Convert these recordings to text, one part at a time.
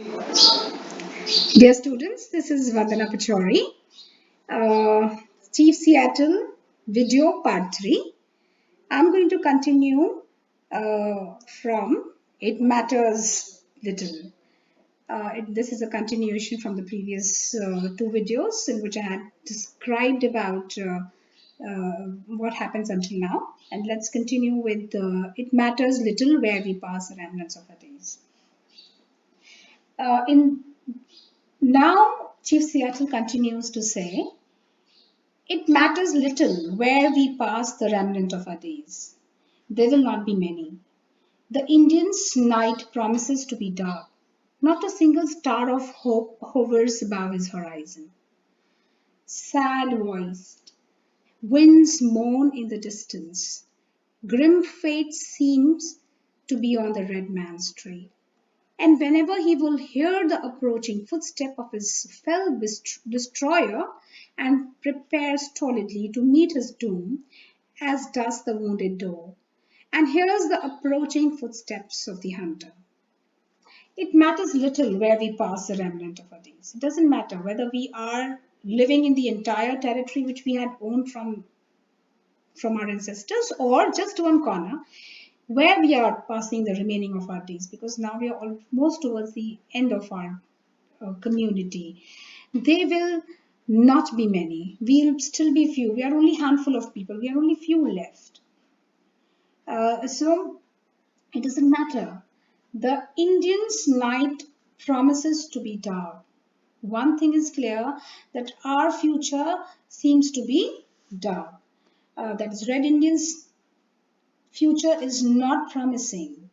Dear students, this is Vandana Pachauree, uh, Chief Seattle video part 3. I'm going to continue from It Matters Little. This is a continuation from the previous two videos in which I had described about what happens until now. And let's continue with It Matters Little, where we pass the remnants of our days. In Now, Chief Seattle continues to say, it matters little where we pass the remnant of our days. There will not be many. The Indian's night promises to be dark. Not a single star of hope hovers above his horizon. Sad voiced, winds moan in the distance. Grim fate seems to be on the red man's trail. And whenever he will hear the approaching footstep of his fell destroyer and prepare stolidly to meet his doom, as does the wounded doe, and hears the approaching footsteps of the hunter. It matters little where we pass the remnant of our days. It doesn't matter whether we are living in the entire territory which we had owned from our ancestors or just one corner where we are passing the remaining of our days, because now we are almost towards the end of our community. They will not be many. We'll still be few. We are only handful of people. We are only few left. So it doesn't matter. The Indian's night promises to be dark. One thing is clear, that our future seems to be dark. That is, Red Indians' future is not promising.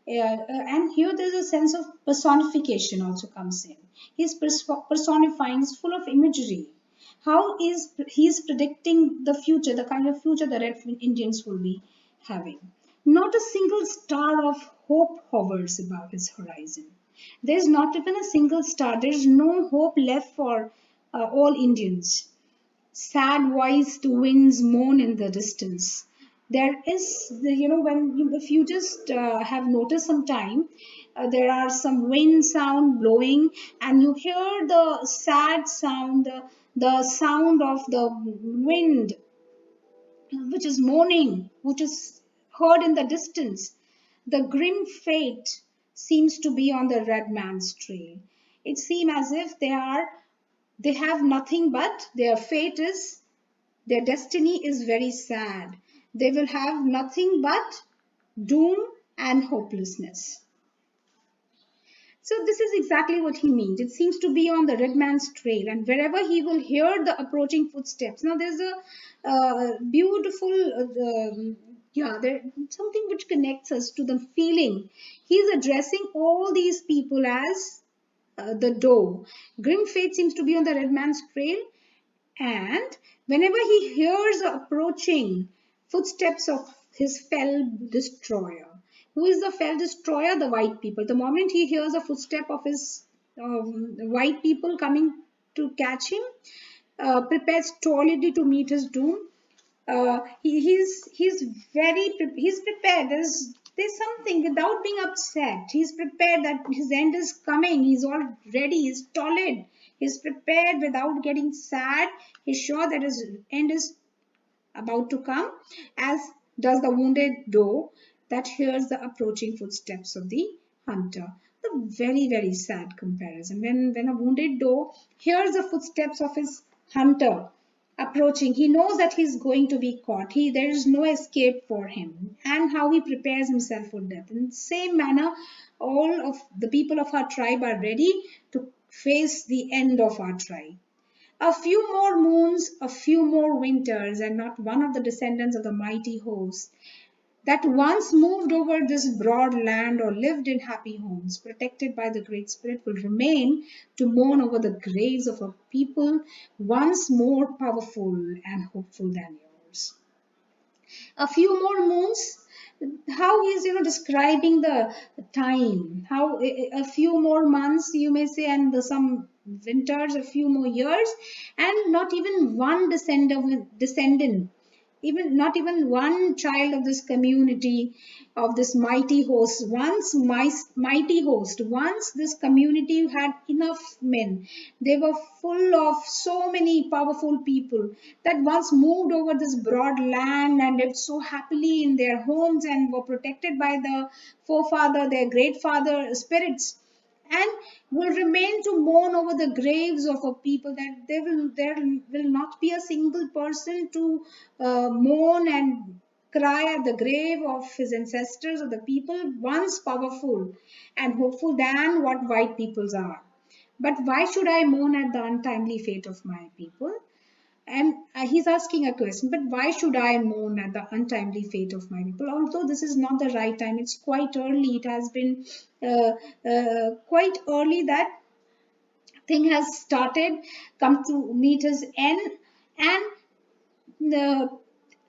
And here there's a sense of personification also comes in. He's personifying, he's full of imagery. How is he's predicting the future, the kind of future the Red Indians will be having? Not a single star of hope hovers above his horizon. There's not even a single star. There's no hope left for all Indians. Sad voiced winds moan in the distance. There is, if you just have noticed sometime, there are some wind sound blowing, and you hear the sad sound, the sound of the wind, which is moaning, which is heard in the distance. The grim fate seems to be on the red man's trail. It seems as if they have nothing but their fate is their destiny is very sad. They will have nothing but doom and hopelessness. So this is exactly what he means. It seems to be on the red man's trail, and wherever he will hear the approaching footsteps. Now there's a beautiful, there something which connects us to the feeling. He's addressing all these people as the doe. Grim fate seems to be on the red man's trail, and whenever he hears the approaching footsteps of his fell destroyer. Who is the fell destroyer? The white people. The moment he hears a footstep of his white people coming to catch him, prepares stolidly to meet his doom. He's prepared. There's something without being upset. He's prepared that his end is coming. He's all ready. He's stolid. He's prepared without getting sad. He's sure that his end is about to come, as does the wounded doe that hears the approaching footsteps of the hunter. The very, very sad comparison. When a wounded doe hears the footsteps of his hunter approaching, he knows that he's going to be caught. There is no escape for him, and how he prepares himself for death. In the same manner, all of the people of our tribe are ready to face the end of our tribe. A few more moons, a few more winters, and not one of the descendants of the mighty host that once moved over this broad land or lived in happy homes, protected by the Great Spirit, will remain to mourn over the graves of a people once more powerful and hopeful than yours. A few more moons, how he's describing the time, how a few more months you may say, and some winters, a few more years, and not even one descendant even not even one child of this community, of this mighty host. Once mighty host, once this community had enough men, they were full of so many powerful people that once moved over this broad land and lived so happily in their homes and were protected by the forefather, their great father spirits, and will remain to mourn over the graves of a people, that there will not be a single person to mourn and cry at the grave of his ancestors or the people once powerful and hopeful than what white peoples are. But why should I mourn at the untimely fate of my people? And he's asking a question, but why should I mourn at the untimely fate of my people? Although this is not the right time, it's quite early. It has been quite early that thing has started, come to meet his end, and the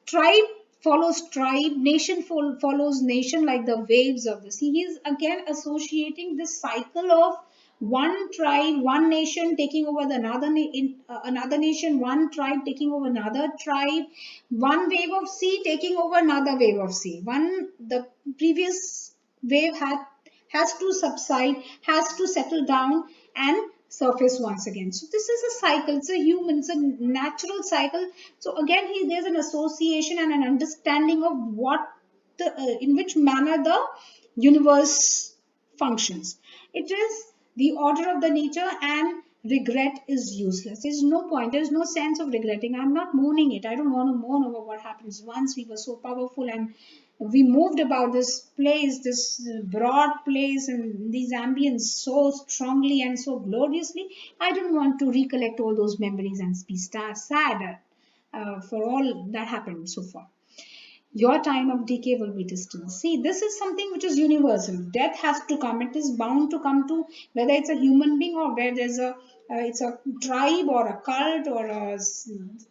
tribe follows tribe, nation follows nation like the waves of the sea. He is again associating this cycle of one tribe, one nation taking over the another nation, one tribe taking over another tribe, one wave of sea taking over another wave of sea. The previous wave has to subside, has to settle down and surface once again. So this is a cycle. It's a human, it's a natural cycle. So again, there's an association and an understanding of in which manner the universe functions. It is the order of the nature, and regret is useless. There's no point. There's no sense of regretting. I'm not mourning it. I don't want to mourn over what happens. Once we were so powerful and we moved about this place, this broad place, and these ambience so strongly and so gloriously. I don't want to recollect all those memories and be sad for all that happened so far. Your time of decay will be distant. See, this is something which is universal. Death has to come. It is bound to come to, whether it's a human being or where there's it's a tribe or a cult or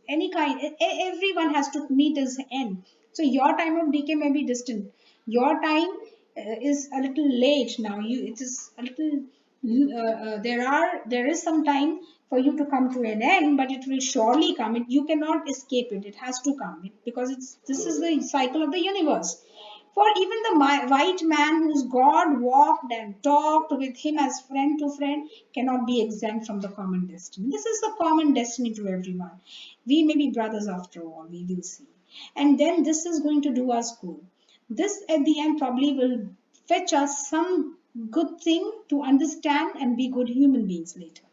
any kind. Everyone has to meet his end. So your time of decay may be distant. Your time is a little late now. It is a little. There is some time for you to come to an end, but it will surely come. You cannot escape it. It has to come because this is the cycle of the universe. For even the white man whose God walked and talked with him as friend to friend cannot be exempt from the common destiny. This is the common destiny to everyone. We may be brothers after all, we will see. And then this is going to do us good. This at the end probably will fetch us some good thing to understand and be good human beings later.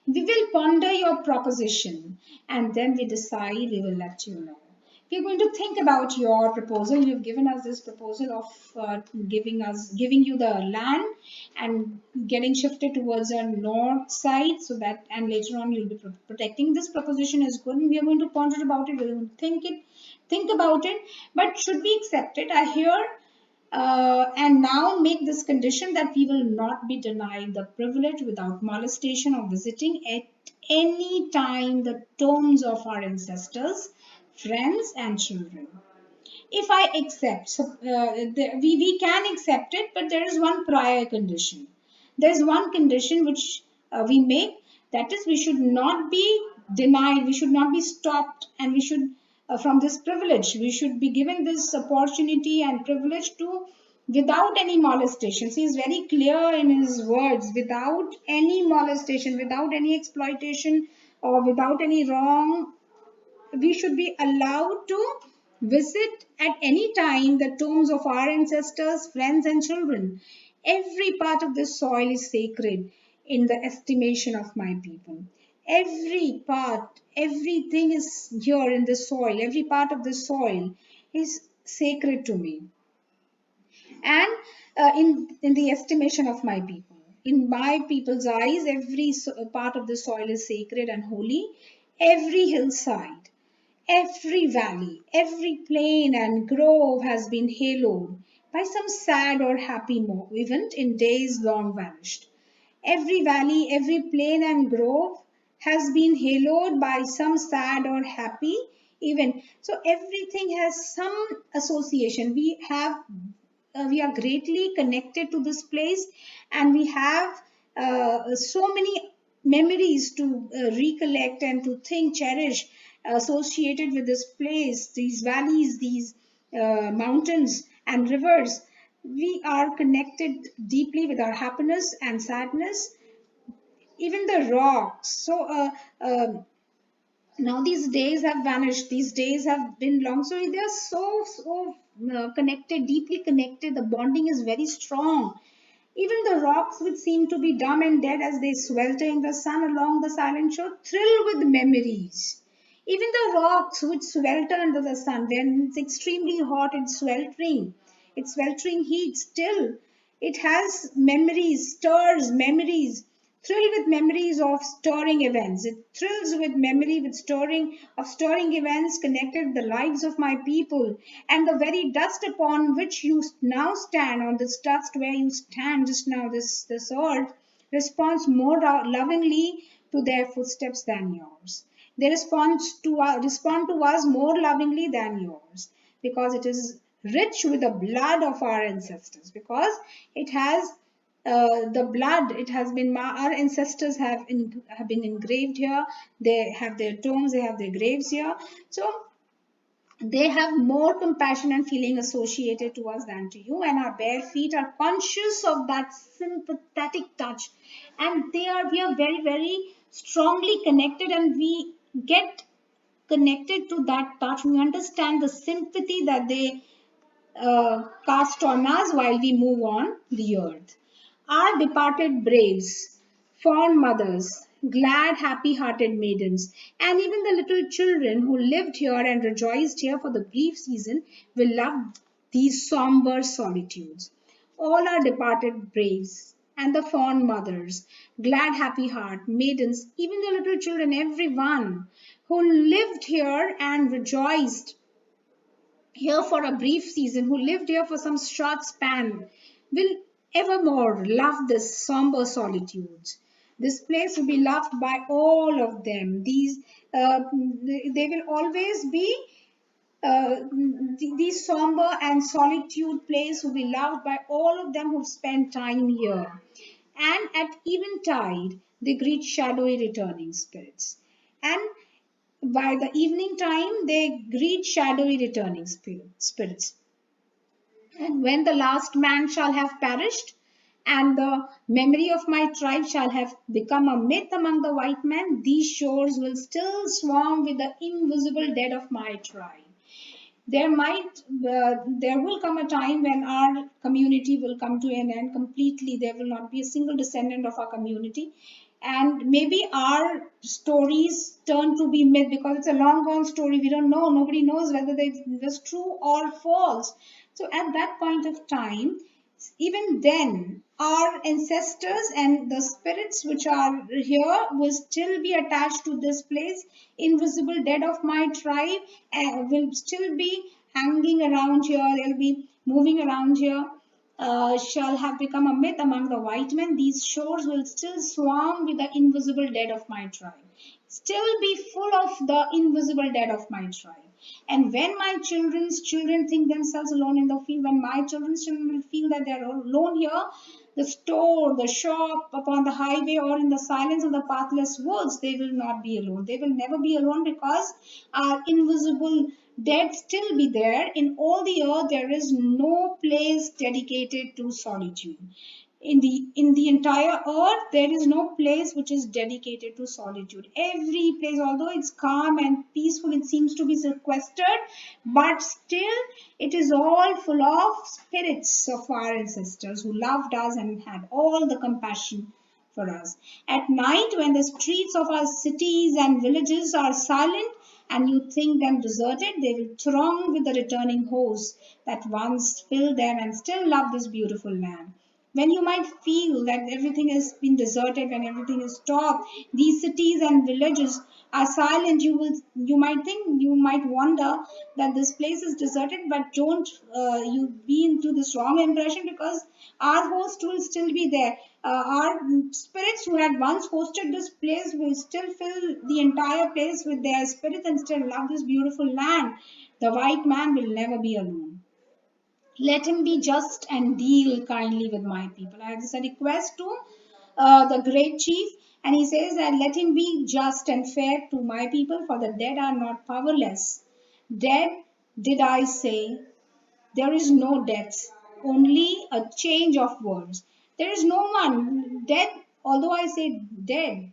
We will ponder your proposition and then we decide, we will let you know. We're going to think about your proposal. You've given us this proposal of giving you the land and getting shifted towards a north side, so that, and later on you'll be protecting. This proposition is good and we are going to ponder about it. We're going to think about it, but should be accepted. I hear and now make this condition that we will not be denied the privilege without molestation of visiting at any time the tombs of our ancestors, friends, and children. If I accept, so, we can accept it, but there is one prior condition. There is one condition which we make, that is, we should not be denied, we should not be stopped, and we should, from this privilege, we should be given this opportunity and privilege to, without any molestation. So he is very clear in his words, without any molestation, without any exploitation, or without any wrong, we should be allowed to visit at any time the tombs of our ancestors, friends, and children. Every part of this soil is sacred in the estimation of my people. Every part, everything is here in the soil, every part of the soil is sacred to me. And in the estimation of my people, in my people's eyes, every part of the soil is sacred and holy. Every hillside, every valley, every plain and grove has been haloed by some sad or happy event in days long vanished. Every valley, every plain and grove has been haloed by some sad or happy event. So everything has some association. We are greatly connected to this place, and we have so many memories to recollect and to think, cherish, associated with this place, these valleys, these mountains and rivers. We are connected deeply with our happiness and sadness, even the rocks. So now these days have vanished. These days have been long. So they are so connected, deeply connected. The bonding is very strong. Even the rocks, which seem to be dumb and dead as they swelter in the sun along the silent shore, thrill with memories. Even the rocks, which swelter under the sun, when it's extremely hot, it's sweltering heat, still it has memories, stirs memories, thrill with memories of stirring events. It thrills with memory with stirring events connected with the lives of my people. And the very dust upon which you now stand, on this dust where you stand just now, this earth, responds more lovingly to their footsteps than yours. They respond to us more lovingly than yours, because it is rich with the blood of our ancestors, because it has the blood. It has been our ancestors have been engraved here. They have their tombs, they have their graves here. So they have more compassion and feeling associated to us than to you, and our bare feet are conscious of that sympathetic touch, and we are very, very strongly connected, and we get connected to that touch. We understand the sympathy that they cast on us while we move on the earth. Our departed braves, fond mothers, glad, happy hearted maidens, and even the little children who lived here and rejoiced here for the brief season will love these somber solitudes. All our departed braves and the fond mothers, glad, happy heart, maidens, even the little children, everyone who lived here and rejoiced here for a brief season, who lived here for some short span, will evermore love this somber solitudes. This place will be loved by all of them. They will always be these somber and solitude place will be loved by all of them who've spent time here. And at eventide, they greet shadowy returning spirits. And by the evening time, they greet shadowy returning spirits. And when the last man shall have perished, and the memory of my tribe shall have become a myth among the white men, these shores will still swarm with the invisible dead of my tribe. There will come a time when our community will come to an end completely. There will not be a single descendant of our community, and maybe our stories turn to be myth, because it's a long gone story. We don't know, nobody knows whether it was true or false. So at that point of time, even then, our ancestors and the spirits which are here will still be attached to this place. Invisible dead of my tribe will still be hanging around here. They'll be moving around here. Shall have become a myth among the white men. These shores will still swarm with the invisible dead of my tribe. Still be full of the invisible dead of my tribe. And when my children's children think themselves alone in the field, when my children's children will feel that they are alone here, the store, the shop, upon the highway, or in the silence of the pathless woods, they will not be alone. They will never be alone, because our invisible dead still be there. In all the earth, there is no place dedicated to solitude. In the entire earth, there is no place which is dedicated to solitude. Every place, although it's calm and peaceful, it seems to be sequestered, but still it is all full of spirits of our ancestors who loved us and had all the compassion for us. At night, when the streets of our cities and villages are silent and you think them deserted, they will throng with the returning hosts that once filled them and still love this beautiful land. When you might feel that everything has been deserted, when everything is stopped, these cities and villages are silent, you might think, you might wonder that this place is deserted, but don't you be into this wrong impression, because our host will still be there. Our spirits who had once hosted this place will still fill the entire place with their spirits and still love this beautiful land. The white man will never be alone. Let him be just and deal kindly with my people. This is a request to the great chief, And he says that let him be just and fair to my people, for the dead are not powerless. Dead, did I say? There is no death, only a change of words. There is no one dead, although I say dead.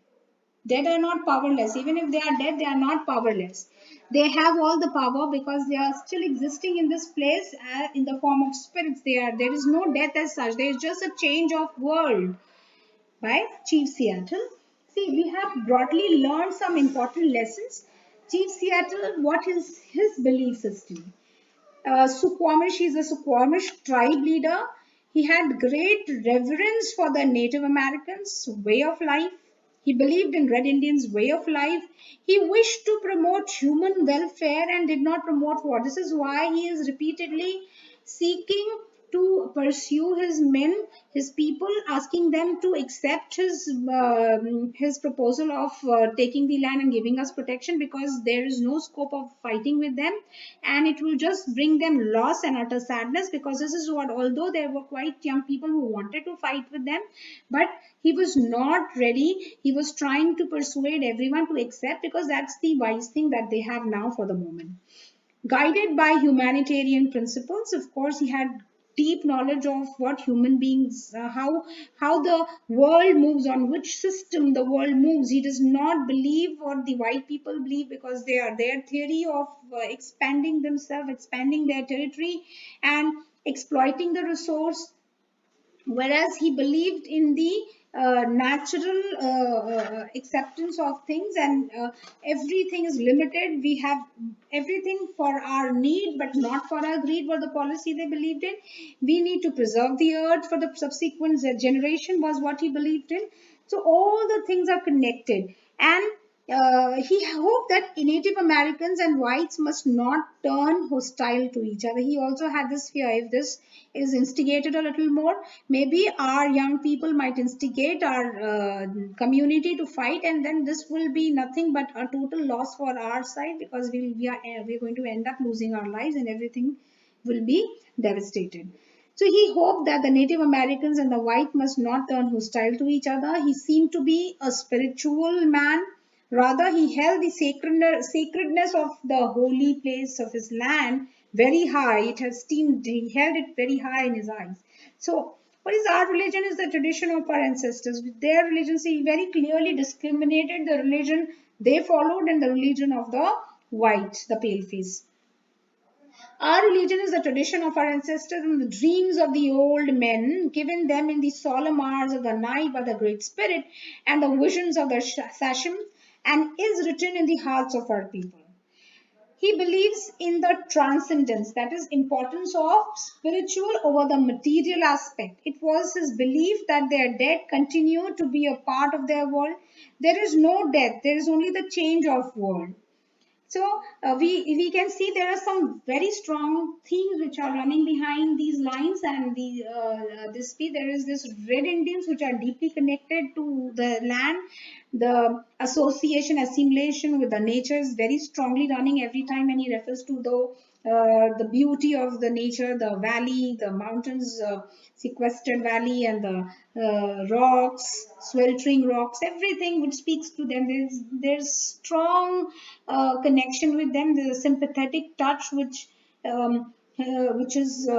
Dead are not powerless. Even if they are dead, they are not powerless. They have all the power because they are still existing in this place in the form of spirits. There is no death as such. There is just a change of world by Chief Seattle. See, we have broadly learned some important lessons. Chief Seattle, what is his belief system? Suquamish, he's a Suquamish tribe leader. He had great reverence for the Native Americans' way of life. He believed in Red Indians' way of life. He wished to promote human welfare and did not promote war. This is why he is repeatedly seeking to pursue his men, his people, asking them to accept his proposal of taking the land and giving us protection, because there is no scope of fighting with them, and it will just bring them loss and utter sadness, because this is what, although there were quite young people who wanted to fight with them, but he was not ready. He was trying to persuade everyone to accept, because that's the wise thing that they have now for the moment. Guided by humanitarian principles, of course, he had deep knowledge of what human beings, how the world moves, on which system the world moves. He does not believe what the white people believe, because they are their theory of expanding themselves, expanding their territory, and exploiting the resource, whereas he believed in the natural acceptance of things, and everything is limited. We have everything for our need but not for our greed, was the policy they believed in. We need to preserve the earth for the subsequent generation, was what he believed in. So all the things are connected, and he hoped that Native Americans and whites must not turn hostile to each other. He also had this fear, if this is instigated a little more, maybe our young people might instigate our community to fight, and then this will be nothing but a total loss for our side, because we're going to end up losing our lives and everything will be devastated. So he hoped that the Native Americans and the white must not turn hostile to each other. He seemed to be a spiritual man. Rather, he held the sacredness of the holy place of his land very high. He held it very high in his eyes. So, what is our religion? Is the tradition of our ancestors. With their religion, he very clearly discriminated the religion they followed and the religion of the white, the pale face. Our religion is the tradition of our ancestors and the dreams of the old men, given them in the solemn hours of the night by the Great Spirit, and the visions of the Sashim, and is written in the hearts of our people. He believes in the transcendence, that is, importance of spiritual over the material aspect. It was his belief that their dead continue to be a part of their world. There is no death, there is only the change of world. So we can see there are some very strong themes which are running behind these lines, and there is this Red Indians which are deeply connected to the land. The association, assimilation with the nature is very strongly running every time when he refers to the beauty of the nature, the valley, the mountains, sequestered valley, and the rocks, sweltering rocks, everything which speaks to them. There's strong connection with them. There's a sympathetic touch which is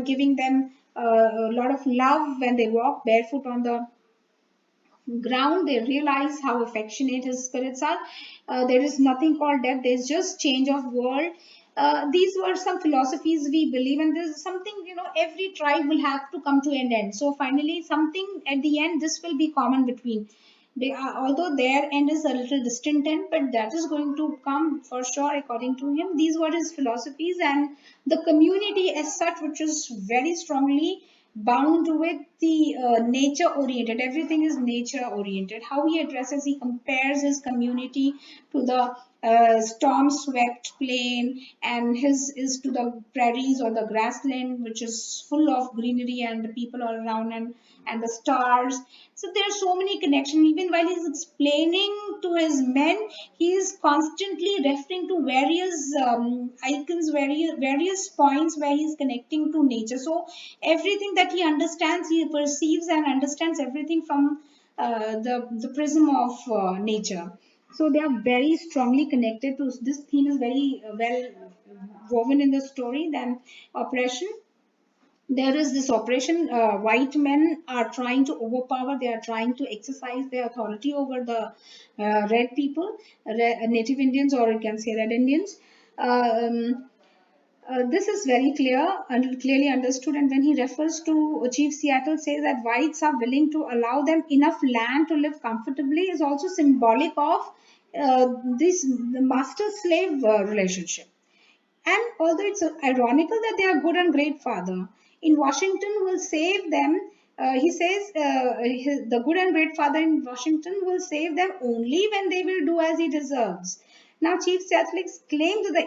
giving them a lot of love when they walk barefoot on the ground. They realize how affectionate his spirits are. There is nothing called death, there's just change of world. These were some philosophies we believe, and there's something, every tribe will have to come to an end. So finally, something at the end, this will be common between. They are, although their end is a little distant end, but that is going to come for sure according to him. These were his philosophies, and the community as such, which is very strongly bound with the nature oriented. Everything is nature oriented. How he addresses, he compares his community to the storm swept plain, and his is to the prairies or the grassland, which is full of greenery and the people all around, and the stars. So there are so many connections. Even while he's explaining to his men, he is constantly referring to various icons, various points where he's connecting to nature. So everything that he understands, he perceives and understands everything from the prism of nature. So they are very strongly connected to this theme is very well woven in the story. Then oppression, there is this operation. White men are trying to overpower, they are trying to exercise their authority over the red people, native Indians, or you can say red Indians. This is very clear and clearly understood. And when he refers to Chief Seattle, says that whites are willing to allow them enough land to live comfortably, is also symbolic of this the master-slave relationship. And although it's ironical that they are good and great father, in Washington will save them. He says the good and great father in Washington will save them only when they will do as he deserves. Now, Chief Catholics claim that the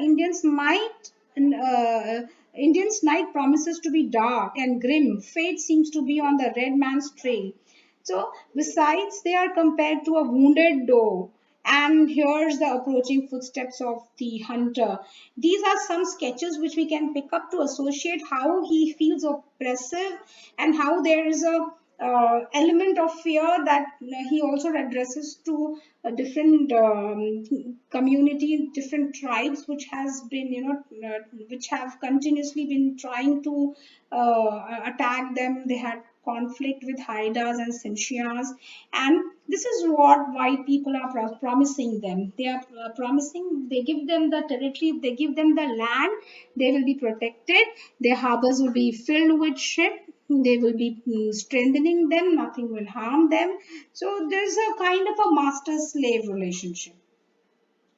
Indians' night promises to be dark and grim. Fate seems to be on the red man's trail. So, besides, they are compared to a wounded doe. And here's the approaching footsteps of the hunter. These are some sketches which we can pick up to associate how he feels oppressive and how there is a element of fear that he also addresses to a different community, different tribes, which has been, which have continuously been trying to attack them. They had conflict with Haidas and Sintias, and this is what white people are promising them. They are promising, they give them the territory, they give them the land, they will be protected, their harbors will be filled with ship, they will be strengthening them, nothing will harm them. So there's a kind of a master slave relationship.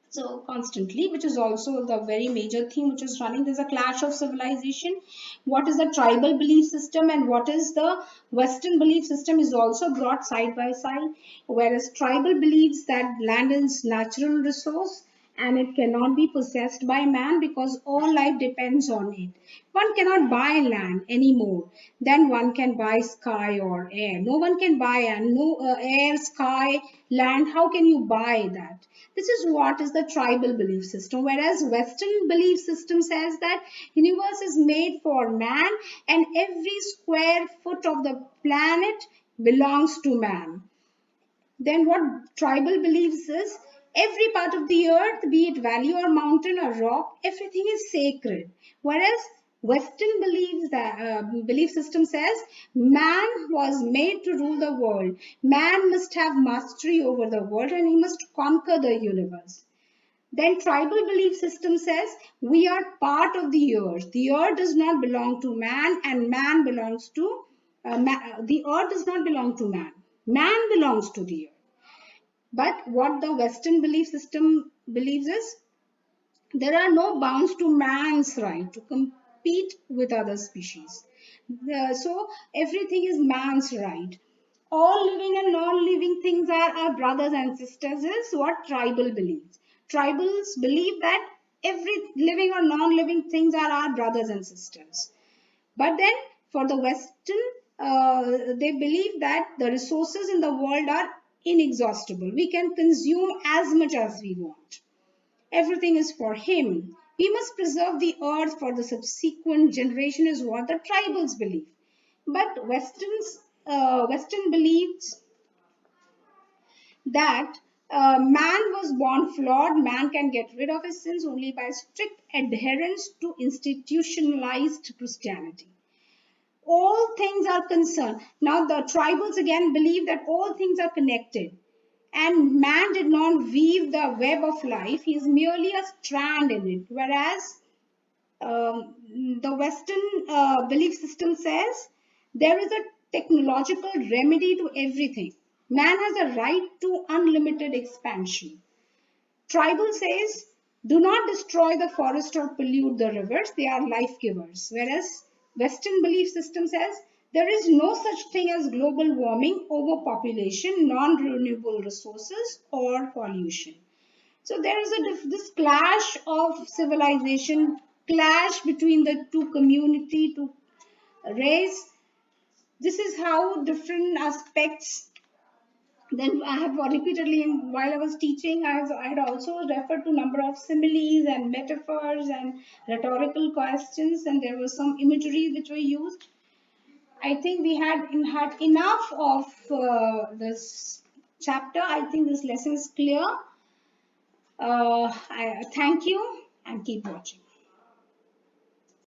So constantly, which is also the very major theme which is running, there's a clash of civilization. What is the tribal belief system and what is the Western belief system is also brought side by side. Whereas tribal believes that land is natural resource and it cannot be possessed by man because all life depends on it. One cannot buy land anymore than one can buy sky or air. No one can buy and no air, sky, land. How can you buy that? This is what is the tribal belief system. Whereas Western belief system says that universe is made for man and every square foot of the planet belongs to man. Then what tribal believes is every part of the earth, be it valley or mountain or rock, everything is sacred. Whereas Western believes that belief system says man was made to rule the world. Man must have mastery over the world and he must conquer the universe. Then tribal belief system says we are part of the earth. The earth does not belong to man and man belongs to the earth does not belong to man. Man belongs to the earth. But what the Western belief system believes is there are no bounds to man's right to compete with other species. So everything is man's right. All living and non-living things are our brothers and sisters is what tribal believes. Tribals believe that every living or non-living things are our brothers and sisters. But then for the Western, they believe that the resources in the world are inexhaustible. We can consume as much as we want. Everything is for him. We must preserve the earth for the subsequent generation is what the tribals believe. But Western believes that man was born flawed. Man can get rid of his sins only by strict adherence to institutionalized Christianity. All things are concerned. Now the tribals again believe that all things are connected. And man did not weave the web of life. He is merely a strand in it. Whereas the Western belief system says there is a technological remedy to everything. Man has a right to unlimited expansion. Tribal says, do not destroy the forest or pollute the rivers, they are life givers. Whereas Western belief system says, there is no such thing as global warming, overpopulation, non-renewable resources, or pollution. So there is this clash of civilization, clash between the two community, two race. This is how different aspects. Then I have repeatedly, while I was teaching, I had also referred to number of similes and metaphors and rhetorical questions, and there was some imagery which were used. I think we had enough of this chapter. I think this lesson is clear. I thank you and keep watching.